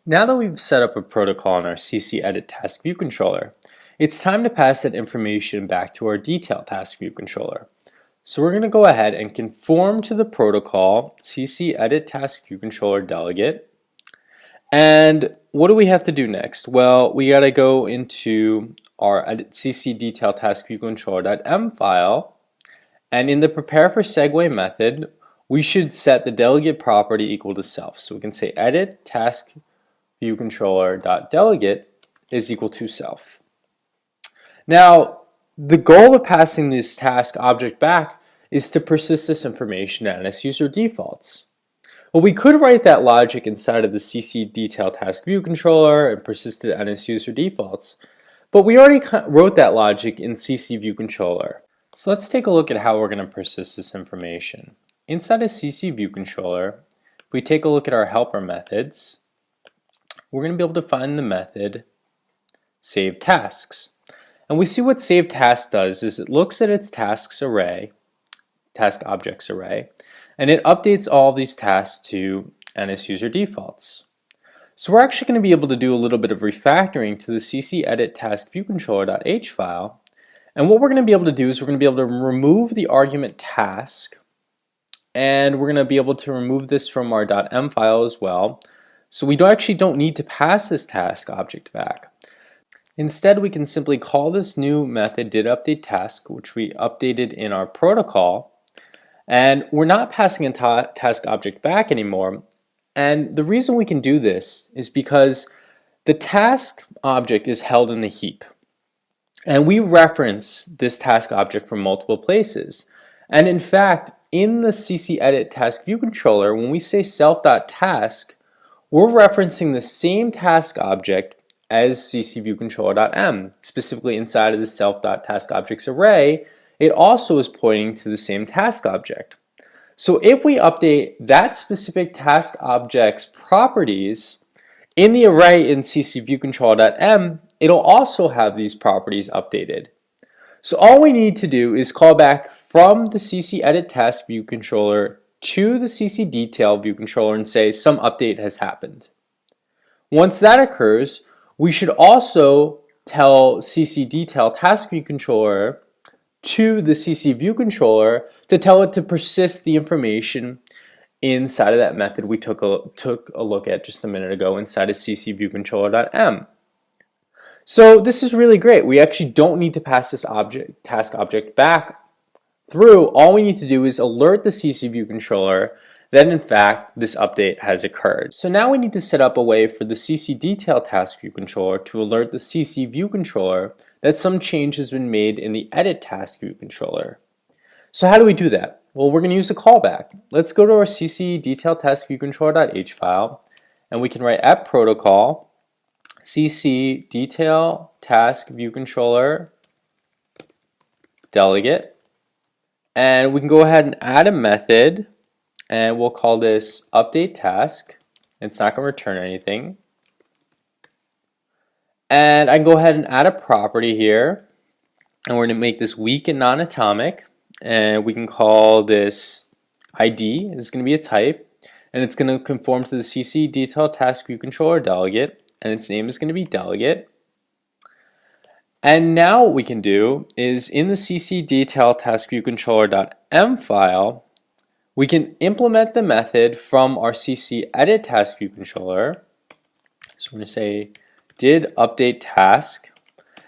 Now that we've set up a protocol in our CC Edit Task View Controller, it's time to pass that information back to our Detail Task View Controller. So we're going to go ahead and conform to the protocol CC Edit Task View Controller Delegate. And what do we have to do next? Well, we got to go into our CC Detail Task View Controller.m file, and in the prepare for segue method, we should set the delegate property equal to self. So we can say edit task viewController.delegate is equal to self. Now, the goal of passing this task object back is to persist this information at NSUser defaults. Well, we could write that logic inside of the CC Detail Task View Controller and persist it at NSUser defaults, but we already wrote that logic in CC View Controller. So let's take a look at how we're going to persist this information. Inside of CC View Controller, if we take a look at our helper methods, we're going to be able to find the method save tasks. And we see what save task does is it looks at its tasks array, task objects array, and it updates all of these tasks to NSUser defaults. So we're actually going to be able to do a little bit of refactoring to the CC edit task viewController.h file. And what we're going to be able to do is we're going to be able to remove the argument task, and we're going to be able to remove this from our .m file as well. So we actually don't need to pass this task object back. Instead, we can simply call this new method didUpdateTask, which we updated in our protocol, and we're not passing a task object back anymore. And the reason we can do this is because the task object is held in the heap. And we reference this task object from multiple places. And in fact, in the CC Edit Task View Controller, when we say self.task, we're referencing the same task object as CCViewController.m. Specifically inside of the self.taskObjects array, it also is pointing to the same task object. So if we update that specific task object's properties in the array in CCViewController.m, it'll also have these properties updated. So all we need to do is call back from the CC Edit Task View Controller to the CC Detail View Controller and say some update has happened. Once that occurs, we should also tell CC Detail Task View Controller to the CC View Controller to tell it to persist the information inside of that method we took a look at just a minute ago inside of CCViewController.m. So this is really great. We actually don't need to pass this task object back through. All we need to do is alert the CC View Controller that in fact this update has occurred. So now we need to set up a way for the CC Detail Task View Controller to alert the CC View Controller that some change has been made in the Edit Task View Controller. So how do we do that? Well, we're going to use a callback. Let's go to our CC Detail Task View Controller.h file, and we can write app protocol CC Detail Task View Controller Delegate, and we can go ahead and add a method, and we'll call this update task. It's not going to return anything. And I can go ahead and add a property here, and we're going to make this weak and non-atomic, and we can call this ID. It's going to be a type, and it's going to conform to the CC Detail Task View Controller Delegate, and its name is going to be Delegate. And now what we can do is in the CC Detail Task View Controller.m file, we can implement the method from our CC Edit Task View Controller. So we're going to say did update task.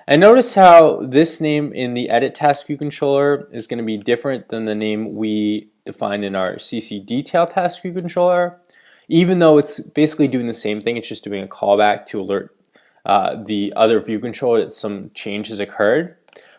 And notice how this name in the Edit Task View Controller is going to be different than the name we defined in our CC Detail Task View Controller. Even though it's basically doing the same thing, it's just doing a callback to alert the other view controller that some change has occurred.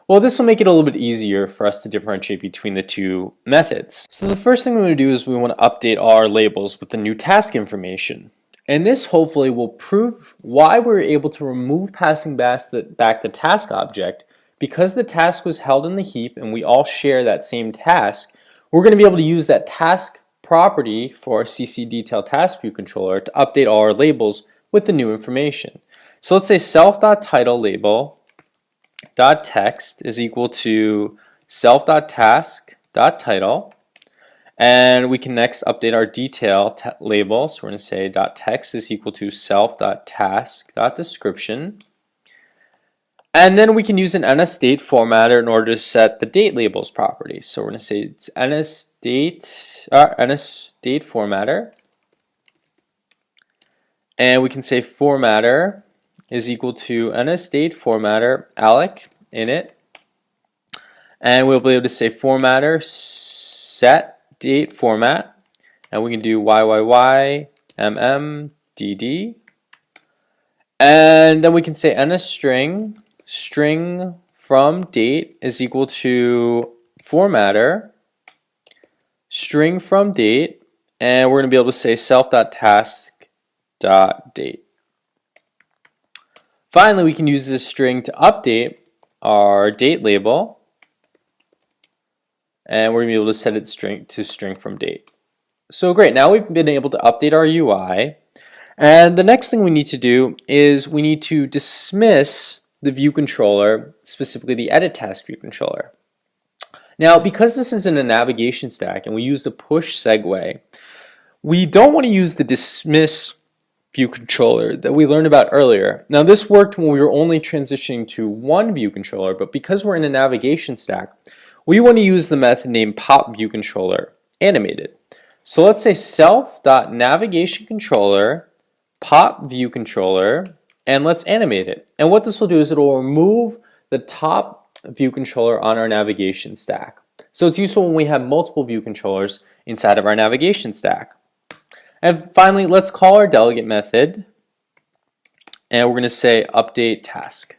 Well, this will make it a little bit easier for us to differentiate between the two methods. So the first thing we want to do is we want to update all our labels with the new task information. And this hopefully will prove why we're able to remove passing back the task object. Because the task was held in the heap and we all share that same task, we're going to be able to use that task property for our CC Detail Task View Controller to update all our labels with the new information. So let's say self.title_label.text is equal to self.task.title, And we can next update our detail label. So we're going to say .text is equal to self.task.description. And then we can use an NSDate formatter in order to set the date labels property. So we're going to say it's NSDate formatter. And we can say formatter is equal to NSDate formatter alloc init. And we'll be able to say formatter set date format, and we can do YYY MMDD, and then we can say NSString string from date is equal to formatter string from date, and we're going to be able to say self.task.date. Finally, we can use this string to update our date label, and we're going to be able to set it to string from date. So great, now we've been able to update our UI, and the next thing we need to do is we need to dismiss the view controller, specifically the edit task view controller. Now, because this is in a navigation stack and we use the push segue, we don't want to use the dismiss view controller that we learned about earlier. Now, this worked when we were only transitioning to one view controller, but because we're in a navigation stack, we want to use the method named popViewController animated. So let's say self.navigationController popViewController, and let's animate it. And what this will do is it will remove the top view controller on our navigation stack. So it's useful when we have multiple view controllers inside of our navigation stack. And finally, let's call our delegate method, and we're going to say update task.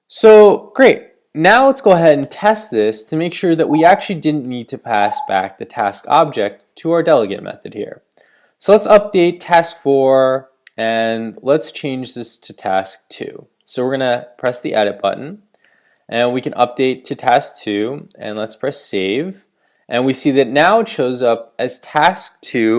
So great. Now let's go ahead and test this to make sure that we actually didn't need to pass back the task object to our delegate method here. So let's update task 4 and let's change this to task 2. So we're going to press the edit button and we can update to task 2 and let's press save. And we see that now it shows up as task 2